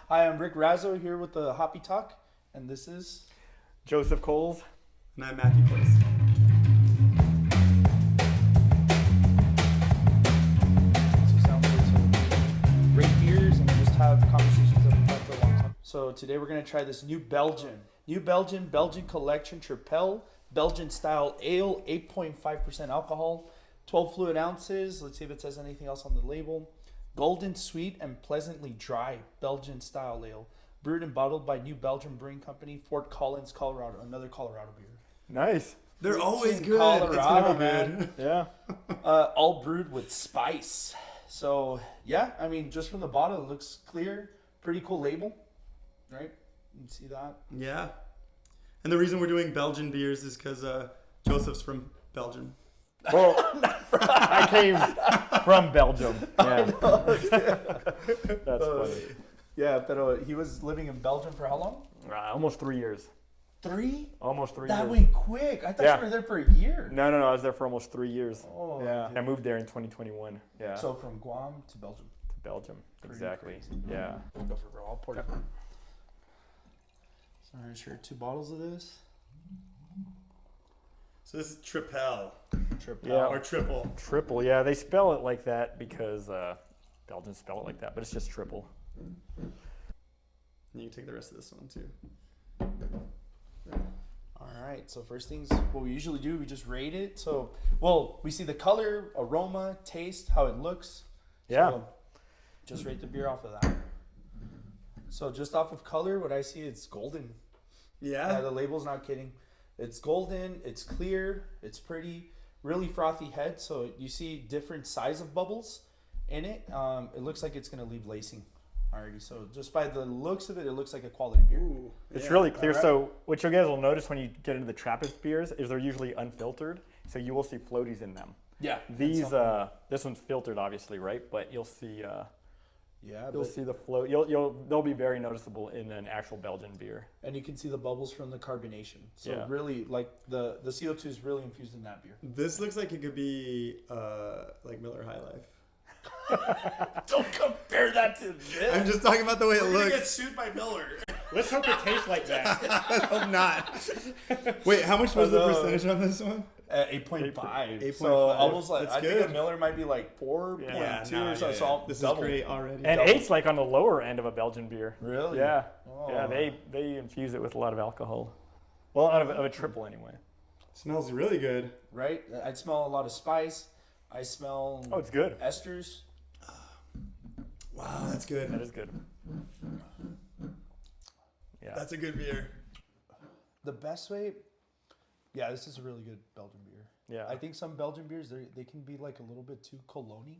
Hi, I'm Rick Razzo here with the Hoppy Talk, and this is Joseph Coles. And I'm Matthew Place. so sound good. So great beers, and we just have conversations that we've had for a long time. So today we're gonna try this new Belgian collection Tripel Belgian style ale, 8.5% alcohol, 12 fluid ounces. Let's see if it says anything else on the label. Golden sweet and pleasantly dry Belgian style ale, brewed and bottled by New Belgium Brewing Company, Fort Collins, Colorado. Another Colorado beer. Nice. They're always in good. Colorado, it's never good. Yeah. All brewed with spice. So yeah, I mean, just from the bottle, it looks clear. Pretty cool label, right? You can see that. Yeah. And the reason we're doing Belgian beers is because Joseph's from Belgium. Well, I came from Belgium. Yeah. That's funny. Yeah, but he was living in Belgium for how long? Almost 3 years. 3? Almost 3 That years. went quick. I thought Yeah. you were there for a year. No. I was there for almost 3 years. Oh, yeah. dude. I moved there in 2021. Yeah. So from Guam to Belgium. To Belgium. Pretty Exactly. crazy. Yeah. Go for all pour it. So here's your 2 bottles of this. So this is Tripel. Triple. Yeah. Or Triple. Triple. Yeah, they spell it like that because Belgians spell it like that, but it's just triple. And you can take the rest of this one too. All right. So first things, what we usually do, we just rate it. So, well, we see the color, aroma, taste, how it looks. Yeah. So just rate the beer off of that. So just off of color, what I see, it's golden. Yeah, the label's not kidding. It's golden, it's clear, it's pretty, really frothy head. So you see different size of bubbles in it. It looks like it's gonna leave lacing already. So just by the looks of it, it looks like a quality beer. Ooh. It's really clear. Alright. So what you guys will notice when you get into the Trappist beers is they're usually unfiltered. So you will see floaties in them. Yeah. These, this one's filtered, obviously, right? But you'll see, you'll see the float. They'll be very noticeable in an actual Belgian beer. and you can see the bubbles from the carbonation. So Yeah. really, like the CO2 is really infused in that beer. This looks like it could be like Miller High Life. Don't compare that to this. I'm just talking about the way it We're gonna get looks. sued by Miller. Let's hope it tastes like that. I hope not. Wait, how much was the percentage on this one? 8.5. 8.5. So almost like, That's I think good. a Miller might be like 4.2 Yeah, or so. So This double. is great already. And Double. 8's like on the lower end of a Belgian beer. Really? Yeah. Oh. Yeah, they infuse it with a lot of alcohol. Well, out of a triple anyway. Smells really good. Right? I smell a lot of spice. I smell Oh, it's good. esters. Wow, that's good. That is good. Yeah. That's a good beer. The best way, yeah, this is a really good Belgian beer. Yeah. I think some Belgian beers, they can be like a little bit too cologne-y.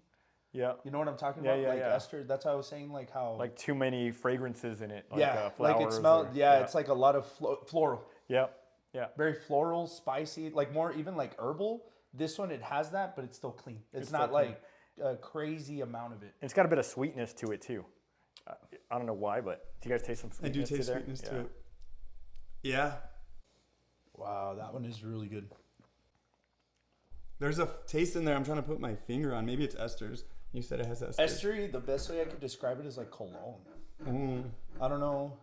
Yeah. You know what I'm talking Yeah, about? yeah, like yeah. ester. That's how I was saying, like how. Like too many fragrances in it. Like, yeah, flowers like it smells. or- Yeah, it's like a lot of floral. Yeah. Yeah. Very floral, spicy, like more even like herbal. This one, it has that, but it's still clean. It's still not clean. like a crazy amount of it. It's got a bit of sweetness to it too. I don't know why, but do you guys taste some I do sweetness taste to there? sweetness Yeah. to it. Yeah. Wow, that one is really good. There's a taste in there I'm trying to put my finger on. Maybe it's esters. You said it has esters. Estery, the best way I could describe it is like cologne. Mm. I don't know.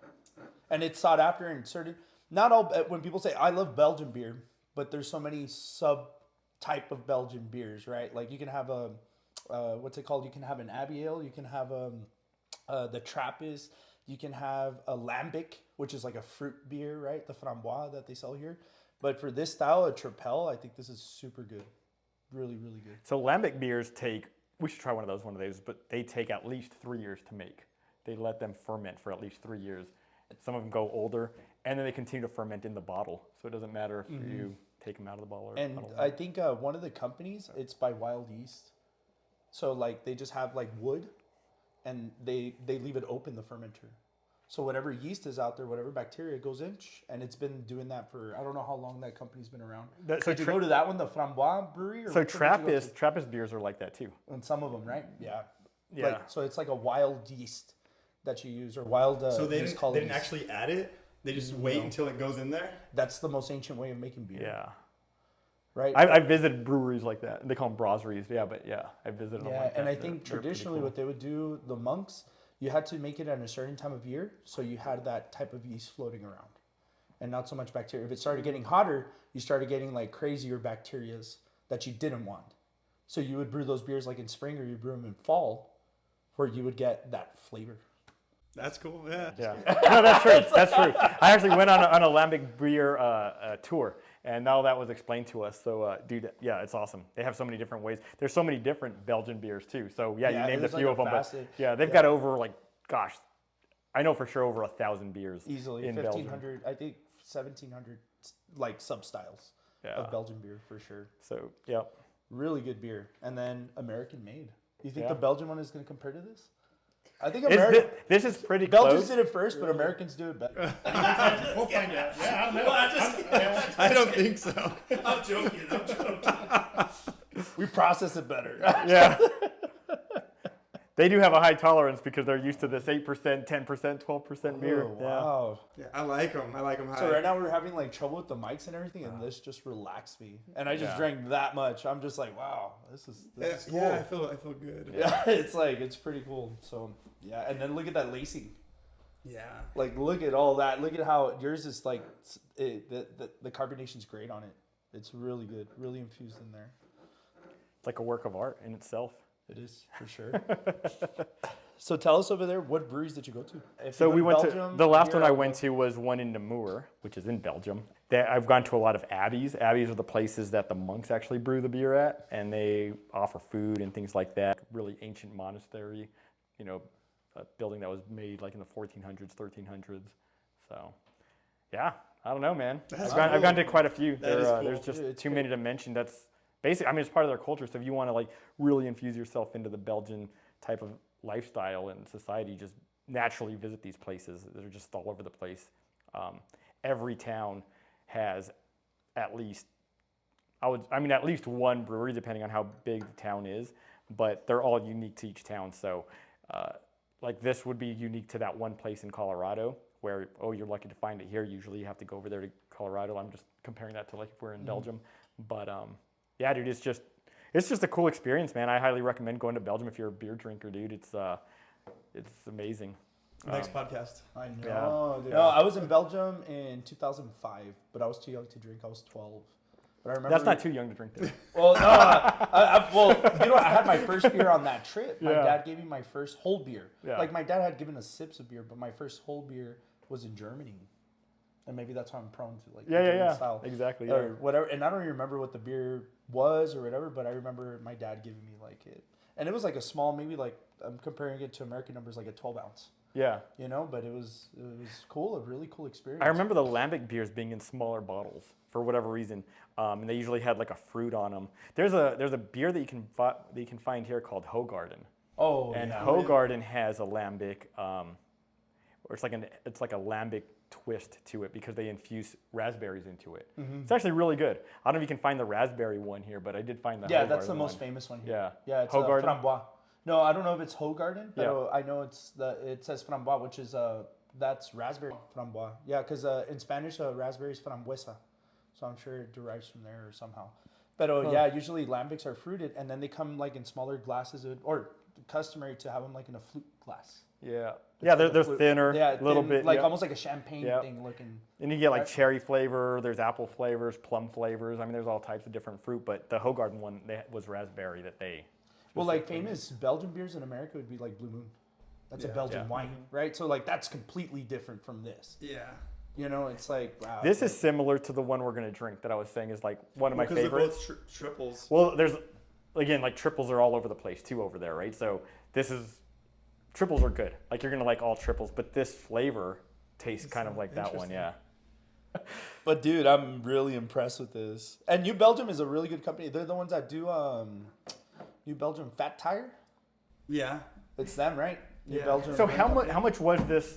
And it's sought after in certain, not all, when people say, I love Belgian beer, but there's so many sub type of Belgian beers, right? Like you can have a, what's it called? You can have an Abbey Ale. You can have the Trappist. You can have a Lambic, which is like a fruit beer, right? The Framboise that they sell here. But for this style, a Tripel, I think this is super good. Really, really good. So lambic beers we should try one of those one of those, but they take at least 3 years to make. They let them ferment for at least 3 years. Some of them go older, and then they continue to ferment in the bottle. So it doesn't matter if you take them out of the bottle or And out of the I think one of the companies, it's by Wild Yeast. So like they just have like wood, and they leave it open, the fermenter. So whatever yeast is out there, whatever bacteria goes in, and it's been doing that for, I don't know how long that company's been around. So Did you go to that one, the Framboise brewery? Or So which one did you go to? Trappist beers are like that too. And some of them, right? Yeah. Yeah. Like, so it's like a wild yeast that you use, or wild So they yeast didn't colonies. actually add it? They just wait until it goes in there? That's the most ancient way of making beer. Yeah. Right? I visited breweries like that. They call them brasseries. Yeah, but yeah, I visited them Yeah, like that. and I They're think pretty traditionally cool. what they would do, the monks, you had to make it at a certain time of year, so you had that type of yeast floating around, and not so much bacteria. If it started getting hotter, you started getting like crazier bacterias that you didn't want. So you would brew those beers like in spring, or you brew them in fall, where you would get that flavor. That's cool. Yeah. Yeah, no, that's true. That's true. I actually went on a lambic beer tour, and all that was explained to us. So, dude, yeah, it's awesome. They have so many different ways. There's so many different Belgian beers too. So, yeah, you named a there's few like of them, but facet. yeah, they've got over like, gosh, I know for sure over 1,000 beers Easily in Belgium. 1,500, I think 1,700 like sub-styles Yeah. of Belgian beer for sure. So, yeah. Really good beer, and then American made. You think Yeah. the Belgian one is going to compare to this? I think This is pretty Belgians close. did it first, but Americans do it better. We'll find out. Yeah, I don't know. I don't think so. I'm joking. We process it better. Yeah. They do have a high tolerance because they're used to this 8%, 10%, 12% beer. Oh, wow. Yeah, I like them. I like them high. So right now we're having like trouble with the mics and everything, and this just relaxed me. And I just drank that much. I'm just like, wow, this is cool. Yeah, I feel good. Yeah, it's pretty cool. So yeah, and then look at that lacing. Yeah. Like look at all that. Look at how yours is like the carbonation's great on it. It's really good, really infused in there. It's like a work of art in itself. It is for sure. So tell us over there, what breweries did you go to? If So you go we went Belgium, to, the last here one I at- went to was one in Namur, which is in Belgium. I've gone to a lot of abbeys. Abbeys are the places that the monks actually brew the beer at, and they offer food and things like that. Really ancient monastery, you know, a building that was made like in the 1400s, 1300s. So, yeah, I don't know, man. I've gone to quite a few. That is cool. There's just It's too great. many to mention. That's basically, I mean, it's part of their culture. So if you want to like really infuse yourself into the Belgian type of lifestyle and society, just naturally visit these places. They're just all over the place. Every town has at least, at least one brewery, depending on how big the town is, but they're all unique to each town. So like this would be unique to that one place in Colorado where, oh, you're lucky to find it here. Usually you have to go over there to Colorado. I'm just comparing that to like if we're in Belgium. But yeah, dude, it's just a cool experience, man. I highly recommend going to Belgium if you're a beer drinker, dude. It's amazing. Next podcast. I know. Yeah. Dude. Yeah. No, I was in Belgium in 2005, but I was too young to drink. I was 12. But I remember That's not too young to drink, though. Well, no, well, you know, I had my first beer on that trip. My Yeah. dad gave me my first whole beer. Yeah. Like my dad had given us sips of beer, but my first whole beer was in Germany, and maybe that's why I'm prone to like the German style exactly. or whatever. And I don't even remember what the beer was or whatever, but I remember my dad giving me like it, and it was like a small, maybe like I'm comparing it to American numbers, like a 12 ounce. Yeah. You know, but it was cool, a really cool experience. I remember the lambic beers being in smaller bottles for whatever reason, and they usually had like a fruit on them. There's a beer that you can find here called Hogarden. Oh, And yeah. Hogarden has a lambic, or it's like a lambic twist to it because they infuse raspberries into it. It's actually really good. I don't know if you can find the raspberry one here, but I did find the Yeah, Hogarden that's the most one. famous one here. Yeah. Yeah, it's Hogarden? Frambois. No, I don't know if it's Hogarden, but Yeah. I know it says Frambois, which is that's raspberry Frambois. Yeah, because in Spanish raspberry is frambuesa, so I'm sure it derives from there or somehow. But yeah, usually lambics are fruited, and then they come like in smaller glasses, or customary to have them like in a flute glass. Yeah. Yeah, they're Flute. thinner, Yeah, a little thin, bit. like yeah. almost like a champagne Yeah. thing looking. And you get like Right. cherry flavor, there's apple flavors, plum flavors. I mean, there's all types of different fruit, but the Hogarden one was raspberry that they. Well, like famous Belgian beers in America would be like Blue Moon. That's a Yeah. Belgian Yeah. wine, right? So like that's completely different from this. Yeah. You know, it's like wow. This is similar to the one we're gonna drink that I was saying is like one of my Because they're favorites. both triples. Well, there's again like triples are all over the place too over there, right? So triples are good. Like you're gonna like all triples, but this flavor tastes kind of like that one, yeah. But dude, I'm really impressed with this. And New Belgium is a really good company. They're the ones that do New Belgium Fat Tire. Yeah. It's them, right? New Yeah. Belgium. So how much was this?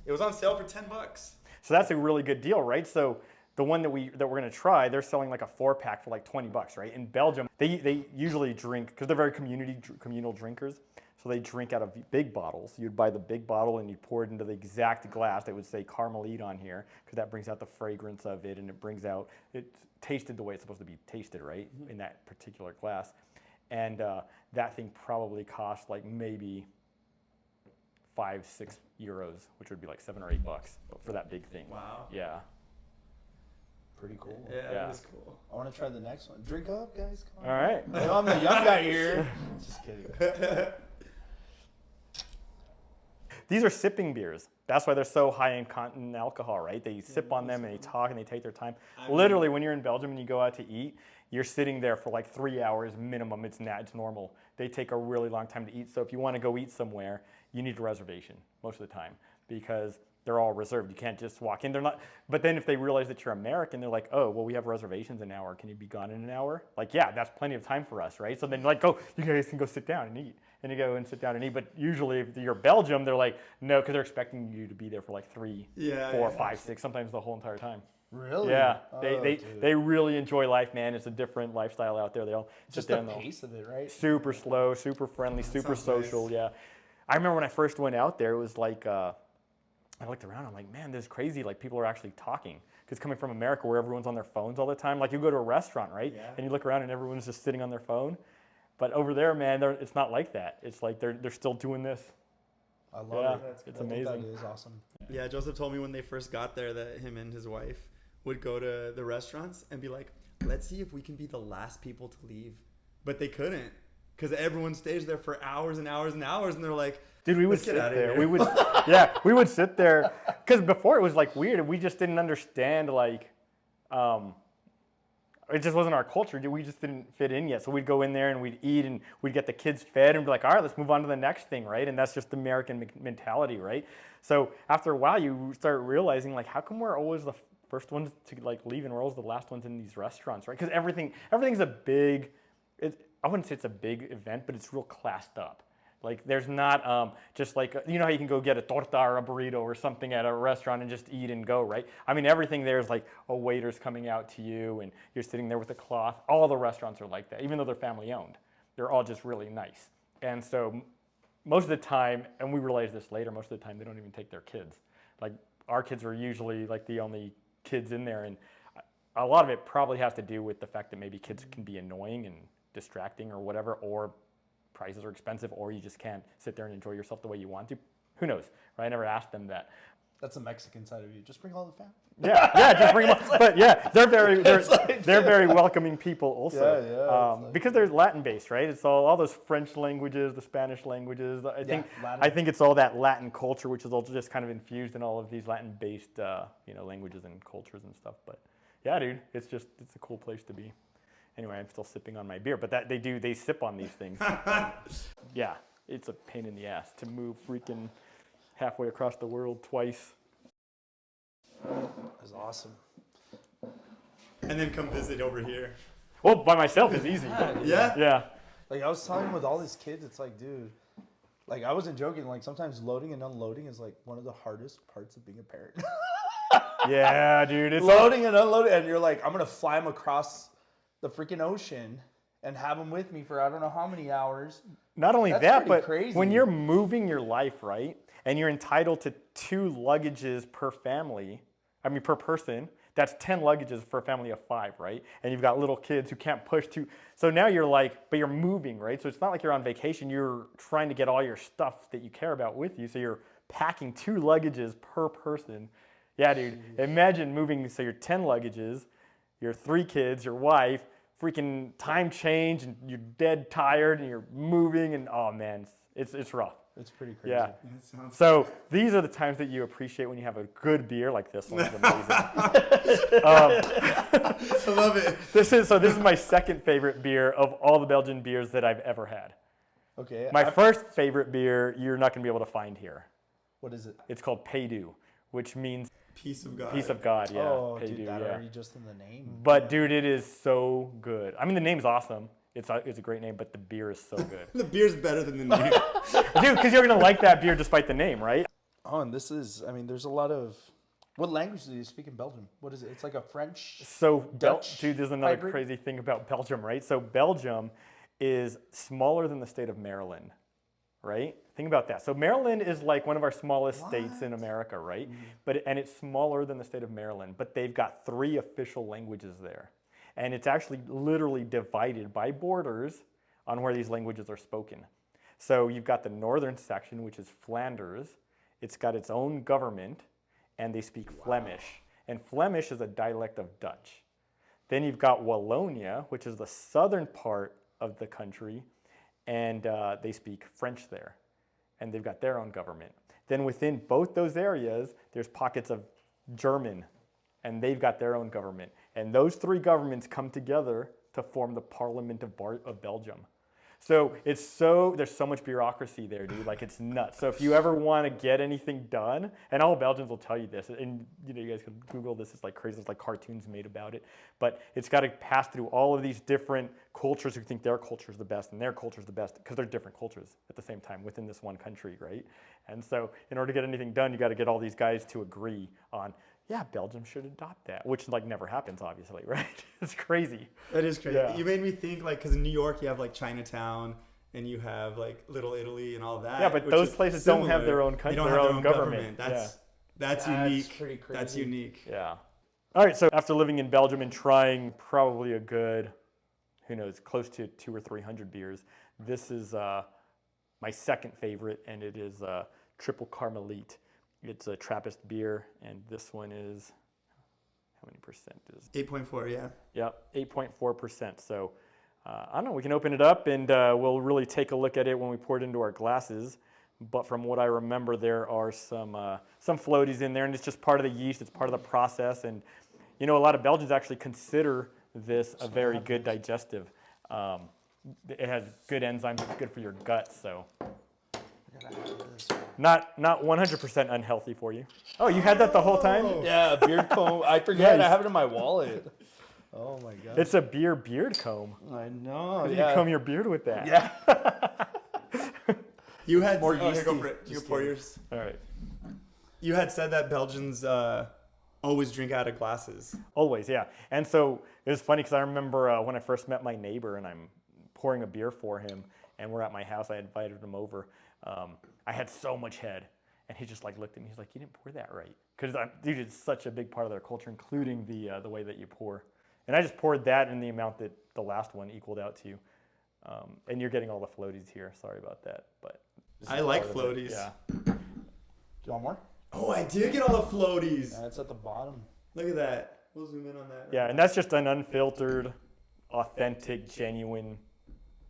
It was on sale for $10. So that's a really good deal, right? So the one that we're gonna try, they're selling like a 4-pack for like $20, right? In Belgium, they usually drink because they're very communal drinkers. So they drink out of big bottles. You'd buy the big bottle and you pour it into the exact glass that would say Karmeliet on here because that brings out the fragrance of it and it's tasted the way it's supposed to be tasted, right? In that particular glass. And that thing probably cost like maybe 5-6 euros, which would be like $7 or $8 for that big thing. Wow. Yeah. Pretty cool. Yeah, Yeah. it was cool. I want to try the next one. Drink up, guys. Come on. All right. I know I'm the young guy here. Just kidding. These are sipping beers. That's why they're so high in alcohol, right? They sip on them and they talk and they take their time. Literally, when you're in Belgium and you go out to eat, you're sitting there for like 3 hours minimum. It's normal. They take a really long time to eat. So if you want to go eat somewhere, you need a reservation most of the time because they're all reserved. You can't just walk in. They're not. But then if they realize that you're American, they're like, oh, well, we have reservations in an hour. Can you be gone in an hour? Like, yeah, that's plenty of time for us, right? So then like, go, you guys can go sit down and eat. And you go and sit down and eat. But usually if you're Belgium, they're like, no, because they're expecting you to be there for like 3, 4, 5, 6, sometimes the whole entire time. Really? Yeah, Oh, they really enjoy life, man. It's a different lifestyle out there. They all just sit there the and pace of it, right? super slow, super friendly, super sounds social. nice. Yeah, I remember when I first went out there, it was like I looked around. I'm like, man, this is crazy. Like people are actually talking. Because coming from America, where everyone's on their phones all the time, like you go to a restaurant, right? Yeah. And you look around and everyone's just sitting on their phone. But over there, man, it's not like that. It's like they're still doing this. I love Yeah, it. it's I think amazing. That is awesome. Yeah, Joseph told me when they first got there that him and his wife would go to the restaurants and be like, let's see if we can be the last people to leave. But they couldn't because everyone stays there for hours and hours and hours. And they're like, Dude, we would "Let's get sit outta there. here." We would, yeah, we would sit there because before it was like weird. We just didn't understand like, it just wasn't our culture. We just didn't fit in yet. So we'd go in there and we'd eat and we'd get the kids fed and be like, all right, let's move on to the next thing, right? And that's just American mentality, right? So after a while, you start realizing like, how come we're always the first ones to like leave and we're always the last ones in these restaurants, right? Because everything's a big. I wouldn't say it's a big event, but it's real classed up. Like there's not just like, you know how you can go get a torta or a burrito or something at a restaurant and just eat and go, right? I mean, everything there is like a waiter's coming out to you and you're sitting there with a cloth. All the restaurants are like that, even though they're family owned. They're all just really nice. And so most of the time, and we realized this later, most of the time they don't even take their kids. Like our kids are usually like the only kids in there. And a lot of it probably has to do with the fact that maybe kids can be annoying and distracting or whatever, or prices are expensive, or you just can't sit there and enjoy yourself the way you want to. Who knows, right? I never asked them that. That's the Mexican side of you. Just bring all the family. Yeah, just bring them up. But yeah, they're very welcoming people also. Yeah, because they're Latin based, right? It's all those French languages, the Spanish languages. I think it's all that Latin culture, which is all just kind of infused in all of these Latin based languages and cultures and stuff. But yeah, dude, it's a cool place to be. Anyway, I'm still sipping on my beer, but they sip on these things. Yeah, it's a pain in the ass to move freaking halfway across the world twice. That's awesome. and then come visit over here. Well, by myself is easy. Yeah? Yeah. Like I was telling with all these kids, it's like, dude, like I wasn't joking. Like sometimes loading and unloading is like one of the hardest parts of being a parent. Yeah, dude. It's Loading and unloading, and you're like, I'm gonna fly them across the freaking ocean and have them with me for I don't know how many hours. Not only That's that, pretty but crazy. when you're moving your life, right, and you're entitled to 2 luggages per person, that's 10 luggages for a family of 5, right? And you've got little kids who can't push 2. So now you're like, but you're moving, right? So it's not like you're on vacation. You're trying to get all your stuff that you care about with you. So you're packing 2 luggages per person. Yeah, dude. Imagine moving, so you're 10 luggages, your 3 kids, your wife, freaking time change, and you're dead tired, and you're moving, and oh man, it's rough. It's pretty crazy. Yeah. So these are the times that you appreciate when you have a good beer like this one. It's amazing. I love it. This is my second favorite beer of all the Belgian beers that I've ever had. Okay. My first favorite beer you're not going to be able to find here. What is it? It's called Paydu, which means Peace of God. peace of God. Yeah. Oh, Paydu, dude, that yeah. already just in the name. But dude, it is so good. I mean, the name's awesome. It's a great name, but the beer is so good. The beer's better than the name. Dude, because you're going to like that beer despite the name, right? Oh, and this is, I mean, there's a lot of, what language do you speak in Belgium? What is it? It's like a French. So, Dutch dude, there's another hybrid? crazy thing about Belgium, right? So Belgium is smaller than the state of Maryland, right? Think about that. So Maryland is like one of our smallest states in America, right? And it's smaller than the state of Maryland, but they've got 3 official languages there. And it's actually literally divided by borders on where these languages are spoken. So you've got the northern section, which is Flanders. It's got its own government, and they speak Flemish. And Flemish is a dialect of Dutch. Then you've got Wallonia, which is the southern part of the country, and they speak French there. And they've got their own government. Then within both those areas, there's pockets of German, and they've got their own government. And those three governments come together to form the Parliament of Belgium. So there's so much bureaucracy there, dude. Like, it's nuts. So if you ever want to get anything done, and all Belgians will tell you this, and you guys can Google this. It's like crazy. There's like cartoons made about it. But it's got to pass through all of these different cultures who think their culture is the best and their culture is the best, because they're different cultures at the same time within this one country, right? And so in order to get anything done, you got to get all these guys to agree on, yeah, Belgium should adopt that, which like never happens, obviously, right? It's crazy. That is crazy. Yeah. You made me think, like, because in New York you have like Chinatown and you have like Little Italy and all that. Yeah, but those places don't have their own country, They don't their have own government. That's unique. Pretty crazy. That's unique. Yeah. All right, so after living in Belgium and trying probably a good, who knows, close to 200 or 300 beers, this is my second favorite, and it is Tripel Karmeliet. It's a Trappist beer, and this one is, how many percent is it? 8.4, yeah. Yep, 8.4%. So I don't know, we can open it up, and we'll really take a look at it when we pour it into our glasses. But from what I remember, there are some floaties in there, and it's just part of the yeast. It's part of the process, and a lot of Belgians actually consider this a very good digestive. It has good enzymes. It's good for your gut, so not 100% unhealthy for you. Oh, you had that the whole time? Yeah, a beard comb. I forget. Nice. I have it in my wallet. Oh my god. It's a beard comb. I know. You Yeah. can comb your beard with that. Yeah. You had More here, go yeasty. for it. You Just pour kidding. yours. All right. You had said that Belgians always drink out of glasses. Always, yeah. And so it was funny because I remember when I first met my neighbor and I'm pouring a beer for him, and we're at my house. I invited him over. I had so much head, and he just like looked at me. He's like, "You didn't pour that right," because dude, it's such a big part of their culture, including the way that you pour. And I just poured that in the amount that the last one equaled out to. And you're getting all the floaties here. Sorry about that, but I like part of it. floaties. Yeah. Do you want more? Oh, I did get all the floaties. Yeah, it's at the bottom. Look at that. We'll zoom in on that. Yeah, and that's just an unfiltered, authentic, genuine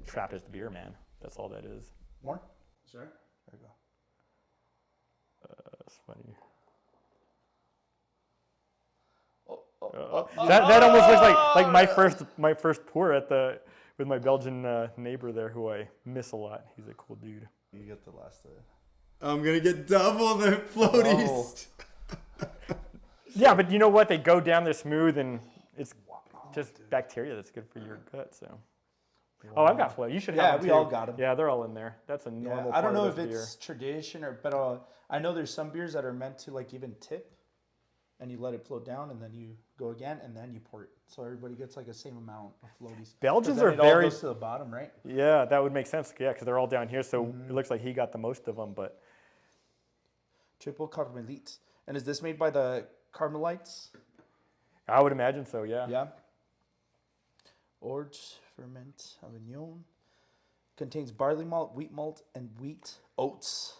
Trappist beer, man. That's all that is. More? Sure. There you go. That's funny. Oh. That almost looks like my first pour with my Belgian neighbor there, who I miss a lot. He's a cool dude. You get the last. I'm gonna get double the floaties. Yeah, but you know what? They go down there smooth, and it's just bacteria that's good for your gut. So. Oh, I've got float. You should have them we too. all got them. Yeah, they're all in there. That's a Yeah, normal I don't part know of if this it's tradition but I know there's some beers that are meant to like even tip, and you let it float down, and then you go again, and then you pour it, so everybody gets like the same amount of floaties. Belgians 'Cause then are it all very goes to the bottom, right? Yeah, that would make sense. Yeah, because they're all down here, so it looks like he got the most of them. But Tripel Karmeliet. And is this made by the Karmelites? I would imagine so. Yeah. Yeah. Orge ferment Avignon. Contains barley malt, wheat malt, and wheat oats.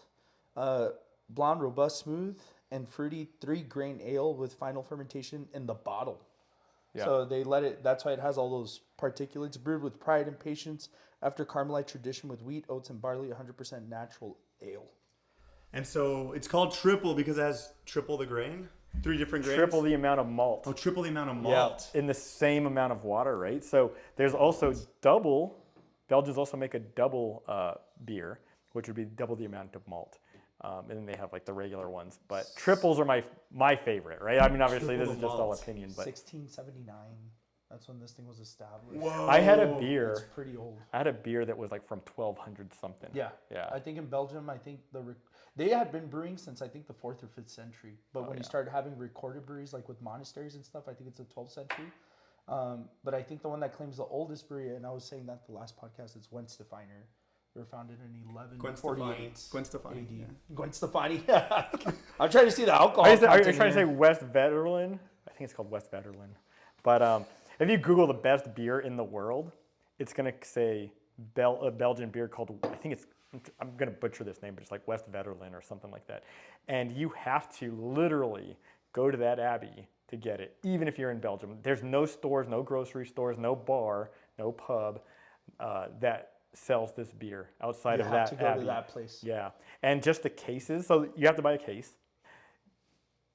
Blonde, robust, smooth, and fruity 3-grain ale with final fermentation in the bottle. Yeah. So they let it, that's why it has all those particulates. Brewed with pride and patience after Carmelite tradition with wheat, oats, and barley, 100% natural ale. And so it's called triple because it has triple the grain? 3 different grains? Triple the amount of malt. Oh, triple the amount of malt. Yeah, in the same amount of water, right? So there's also double. Belgians also make a double beer, which would be double the amount of malt. And then they have like the regular ones. But triples are my favorite, right? I mean, obviously Triple this is the just all malt. opinion, but 1679. That's when this thing was established. Whoa. I had a It's beer. pretty old. I had a beer that was like from 1200 something. Yeah. Yeah. I think in Belgium, they had been brewing since I think the 4th or 5th century. But when you started having recorded breweries like with monasteries and stuff, I think it's the 12th century. But I think the one that claims the oldest brewery, and I was saying that the last podcast, is Wenstefiner. They were founded in 1148 Gwen Stefani. AD. Yeah. Gwen Stefani. I'm trying to see the alcohol. Are you trying content to say here. West Veterland? I think it's called West Veterland. But if you Google the best beer in the world, it's going to say a Belgian beer called, I think it's I'm going to butcher this name, but it's like West Veterland or something like that. And you have to literally go to that abbey to get it, even if you're in Belgium. There's no stores, no grocery stores, no bar, no pub that sells this beer outside You of have that to go abbey. to that place. Yeah, and just the cases. So you have to buy a case.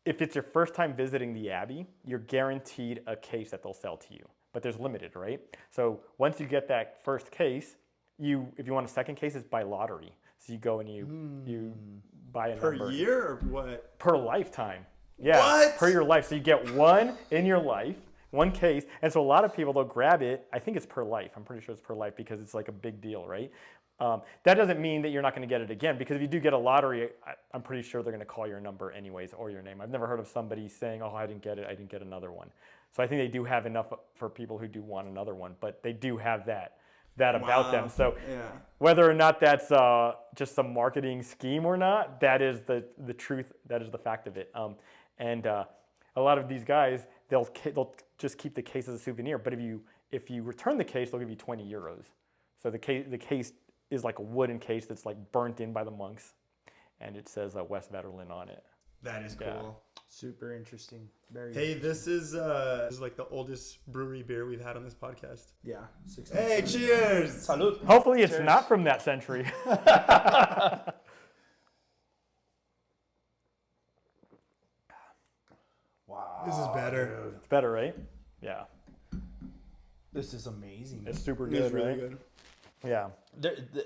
If it's your first time visiting the abbey, you're guaranteed a case that they'll sell to you. But there's limited, right? So once you get that first case, if you want a second case, it's by lottery. So you go and you buy a Per number. year or what? Per lifetime. Yeah, What? per your life. So you get one in your life, one case. And so a lot of people, they'll grab it. I think it's per life. I'm pretty sure it's per life because it's like a big deal, right? That doesn't mean that you're not going to get it again, because if you do get a lottery, I'm pretty sure they're going to call your number anyways or your name. I've never heard of somebody saying, oh, I didn't get it, I didn't get another one. So I think they do have enough for people who do want another one, but they do have that about them. So whether or not that's just some marketing scheme or not, that is the truth, that is the fact of it. And a lot of these guys, they'll just keep the case as a souvenir, but if you return the case, they'll give you 20 euros. So the case is like a wooden case that's like burnt in by the monks, and it says West Veterland on it. That is cool. Yeah. Super interesting. Very Hey, interesting. this is like the oldest brewery beer we've had on this podcast. Yeah. Hey, cheers! Salud. Hopefully it's Cheers. not from that century. Wow. This is better. Dude. It's better, right? Yeah. This is amazing. It's super good, It's really right? good. Yeah.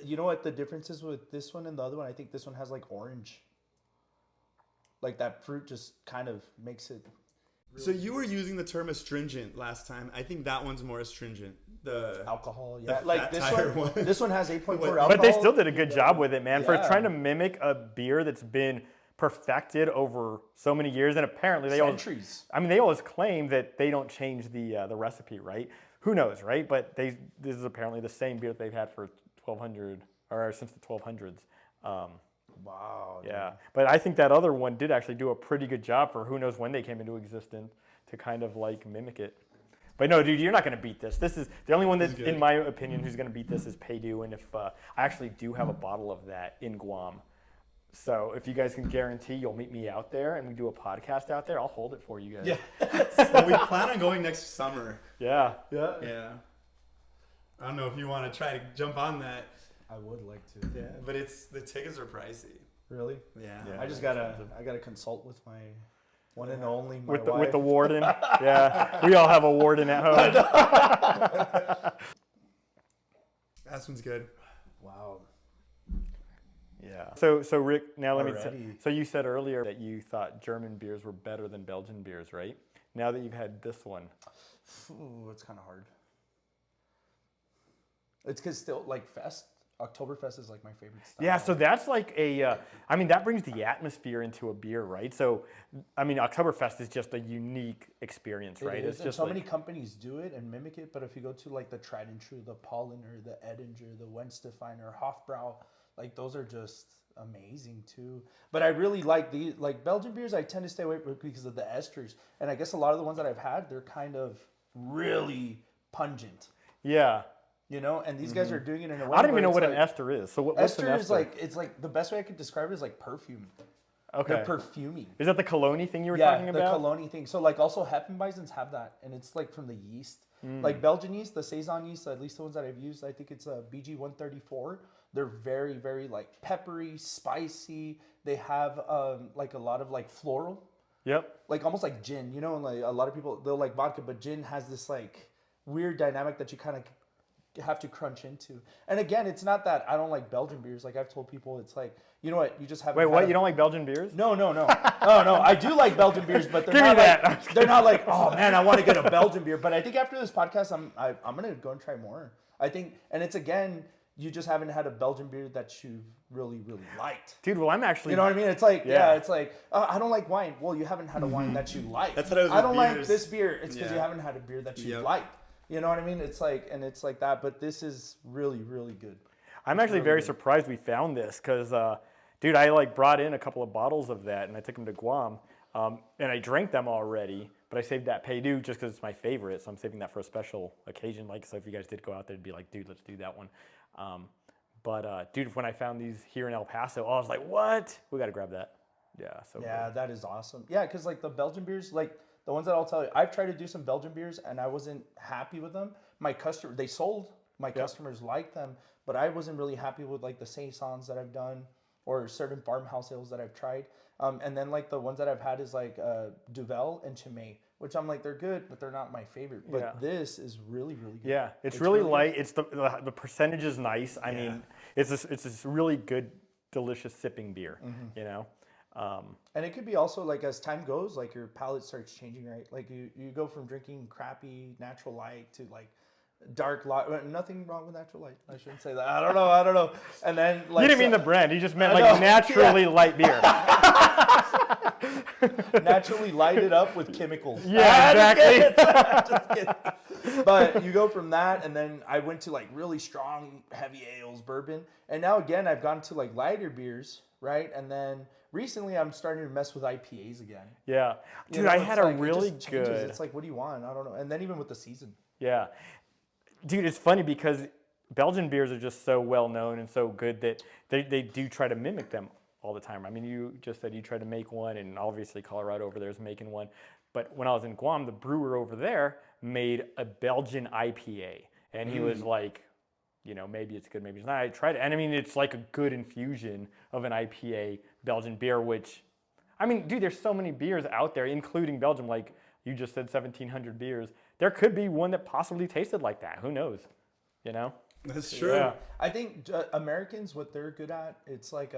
You know what the difference is with this one and the other one? I think this one has like orange. Like that fruit just kind of makes it. So you were using the term astringent last time. I think that one's more astringent. The Alcohol, the yeah. Like fat this tire one. one. This one has 8.4 But alcohol. But they still did a good job with it, man, for Yeah. trying to mimic a beer that's been perfected over so many years. And apparently they Centuries. they always claim that they don't change the recipe, right? Who knows, right? But this is apparently the same beer that they've had for 1200 or since the 1200s. Wow. Yeah, but I think that other one did actually do a pretty good job for who knows when they came into existence to kind of like mimic it. But no, dude, you're not going to beat this. This is the only one that, in my opinion, who's going to beat this is Peidu. And if I actually do have a bottle of that in Guam. So if you guys can guarantee you'll meet me out there and we do a podcast out there, I'll hold it for you guys. Yeah. Well, we plan on going next summer. Yeah. Yeah. Yeah. I don't know if you want to try to jump on that. I would like to. Yeah, but the tickets are pricey. Really? Yeah. Yeah. I just gotta consult with my one and only my With wife. the warden. Yeah. We all have a warden at home. That one's good. Wow. Yeah. So Rick, now let me Already. so you said earlier that you thought German beers were better than Belgian beers, right? Now that you've had this one. Ooh, it's kind of hard. It's because still like Oktoberfest is like my favorite style. Yeah, so that's like that brings the atmosphere into a beer, right? So, Oktoberfest is just a unique experience, right? It's just so like, many companies do it and mimic it, but if you go to like the tried and true, the Paulaner, the Edinger, the Wenstefeiner, Hofbrau, like those are just amazing too. But I really like Belgian beers. I tend to stay away from because of the esters, and I guess a lot of the ones that I've had, they're kind of really pungent. yeah. You know, and these guys are doing it in a way. I don't even know where what it's an like- ester is. So what's an Ester ester? is like, it's like the best way I could describe it is like perfume. Okay. They're perfuming. Is that the cologne thing you were Yeah, talking the about? cologne thing. So like also Hefeweizens have that, and it's like from the yeast. Like Belgian yeast, the Saison yeast, at least the ones that I've used, I think it's a BG 134. They're very, very like peppery, spicy. They have like a lot of like floral, Yep. like almost like gin. You know, and like a lot of people they'll like vodka, but gin has this like weird dynamic that you kind of have to crunch into. And again, it's not that I don't like Belgian beers. Like I've told people, it's like, you know what, you just haven't. Wait, had what? a- You don't like Belgian beers? No. Oh no, I do like Belgian beers, but they're Give me not that. like they're not like, oh man, I want to get a Belgian beer. But I think after this podcast, I'm gonna go and try more. I think, and it's again, you just haven't had a Belgian beer that you've really, really liked. Dude, well, I'm actually. You know what I mean? It's like, Yeah. it's like, I don't like wine. Well, you haven't had a wine that you like. That's what I was I with don't like beers. this beer. It's because Yeah. you haven't had a beer that you Yep. like. You know what I mean? It's like, and it's like that. But this is really, really good. I'm actually very surprised we found this because, dude, I like brought in a couple of bottles of that and I took them to Guam and I drank them already, but I saved that Peidu just because it's my favorite. So I'm saving that for a special occasion. Like, so if you guys did go out there, it'd be like, dude, let's do that one. But dude, when I found these here in El Paso, I was like, what? We got to grab that. Yeah, so Yeah, good. that is awesome. Yeah, because like the Belgian beers, like the ones that I'll tell you, I've tried to do some Belgian beers and I wasn't happy with them. They sold. My customers liked them, but I wasn't really happy with like the saisons that I've done or certain farmhouse ales that I've tried. And then like the ones that I've had is like Duvel and Chimay, which I'm like they're good, but they're not my favorite. But Yeah. this is really really good. Yeah, it's really really light. It's the percentage is nice. I mean, it's this really good, delicious sipping beer. You know. And it could be also like as time goes, like your palate starts changing, right? Like you go from drinking crappy natural light to like dark light. Nothing wrong with natural light. I shouldn't say that. I don't know. And then like You didn't mean the brand. You just meant like naturally light beer. naturally lighted up with chemicals. Yeah, exactly. Just kidding. But you go from that, and then I went to like really strong, heavy ales, bourbon, and now again I've gone to like lighter beers, right? And then recently I'm starting to mess with IPAs again. Yeah, dude, You know, I it's had a like, it really just changes. good. It's like, what do you want? I don't know. And then even with the season. Yeah, dude, it's funny because Belgian beers are just so well known and so good that they do try to mimic them all the time. I mean, you just said you tried to make one, and obviously Colorado over there is making one. But when I was in Guam, the brewer over there made a Belgian IPA, and he was like, you know, maybe it's good, maybe it's not. I tried it, and I mean, it's like a good infusion of an IPA Belgian beer, which, I mean, dude, there's so many beers out there, including Belgium, like you just said, 1,700 beers. There could be one that possibly tasted like that. Who knows? You know? That's true. Yeah. I think Americans, what they're good at, it's like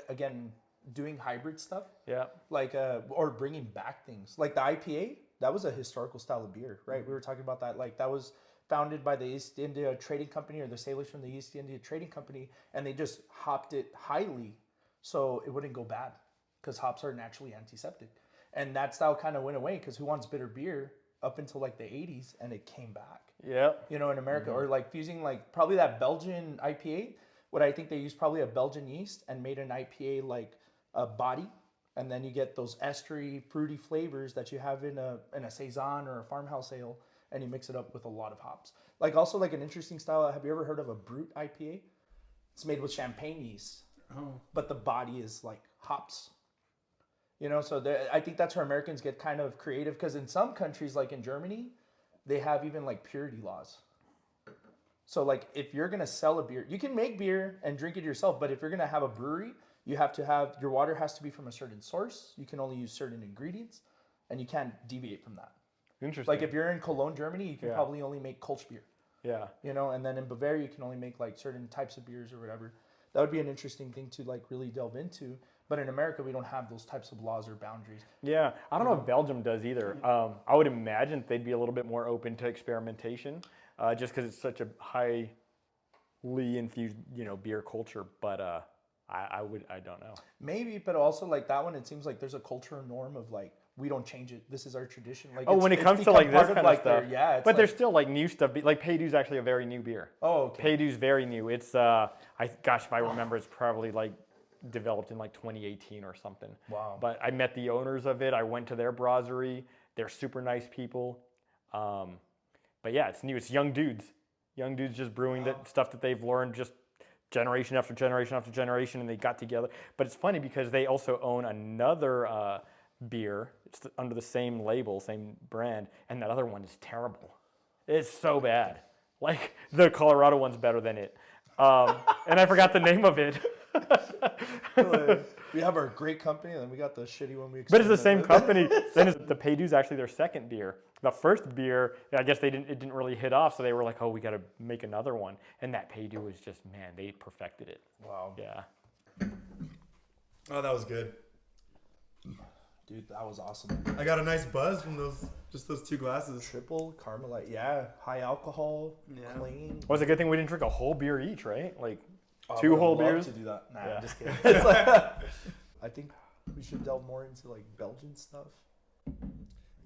again, doing hybrid stuff. Yeah. Like or bringing back things like the IPA. That was a historical style of beer, right? We were talking about that. Like that was founded by the East India Trading Company or the sailors from the East India Trading Company, and they just hopped it highly so it wouldn't go bad because hops are naturally antiseptic. And that style kind of went away because who wants bitter beer up until like the 80s, and it came back. Yeah. You know, in America, or like fusing like probably that Belgian IPA. What I think they used probably a Belgian yeast and made an IPA like a body, and then you get those estery, fruity flavors that you have in a saison or a farmhouse ale, and you mix it up with a lot of hops. Like also like an interesting style. Have you ever heard of a brut IPA? It's made with champagne yeast, but the body is like hops. You know, so I think that's where Americans get kind of creative because in some countries, like in Germany, they have even like purity laws. So like if you're gonna sell a beer, you can make beer and drink it yourself, but if you're gonna have a brewery, you have to have your water has to be from a certain source. You can only use certain ingredients, and you can't deviate from that. Interesting. Like if you're in Cologne, Germany, you can probably only make Kolsch beer. Yeah. You know, and then in Bavaria, you can only make like certain types of beers or whatever. That would be an interesting thing to like really delve into. But in America, we don't have those types of laws or boundaries. Yeah, I don't know if Belgium does either. I would imagine they'd be a little bit more open to experimentation, just because it's such a highly infused, you know, beer culture. But I don't know. Maybe, but also like that one, it seems like there's a cultural norm of like we don't change it. This is our tradition. Like When it it's comes to become like this part kind like of stuff, yeah. It's but like, there's still like new stuff. Like Paydou's actually a very new beer. oh okay. Paydou's very new. It's if I remember, it's probably like developed in like 2018 or something. Wow. But I met the owners of it. I went to their brasserie. They're super nice people. But yeah, it's new. It's young dudes just brewing that stuff that they've learned just generation after generation after generation, and they got together. But it's funny because they also own another beer. It's under the same label, same brand, and that other one is terrible. It's so bad. Like the Colorado one's better than it. And I forgot the name of it. We have our great company, and then we got the shitty one we. But it's the same experimented with. company. Then the Paydou's actually their second beer. The first beer, I guess it didn't really hit off, so they were like, oh, we got to make another one. And that Paydou was just, man, they perfected it. Wow. Yeah. Oh, that was good. Dude, that was awesome. I got a nice buzz from those two glasses. Tripel Karmeliet, yeah, high alcohol, clean. Well, it's a good thing we didn't drink a whole beer each, right? Like I 2 would whole love beers. to do that. Nah, Yeah. I'm just kidding. It's like, I think we should delve more into like Belgian stuff.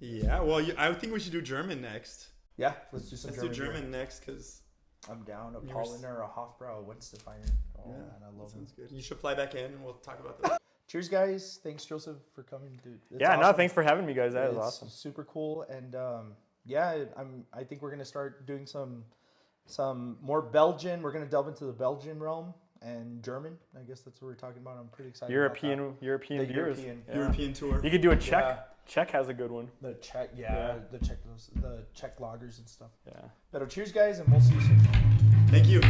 Yeah, well, I think we should do German next. Yeah, let's do some Let's German. do German beer. next because I'm down. A You were s- Paulaner, a Hofbrau, a Wenstefeiner. Oh man, I love them. sounds good. You should fly back in and we'll talk about that. Cheers, guys. Thanks, Joseph, for coming, dude. It's Yeah, no, awesome. thanks for having me, guys. That was It's awesome. super cool, and yeah, I think we're gonna start doing some some more Belgian. We're gonna delve into the Belgian realm and German. I guess that's what we're talking about. I'm pretty excited. European about European The beers. European. Yeah. European tour. You could do a Czech. Yeah. Czech has a good one. that. The Czech, Yeah. the Czech lagers and stuff. Yeah. But cheers, guys, and we'll see you soon. Thank you.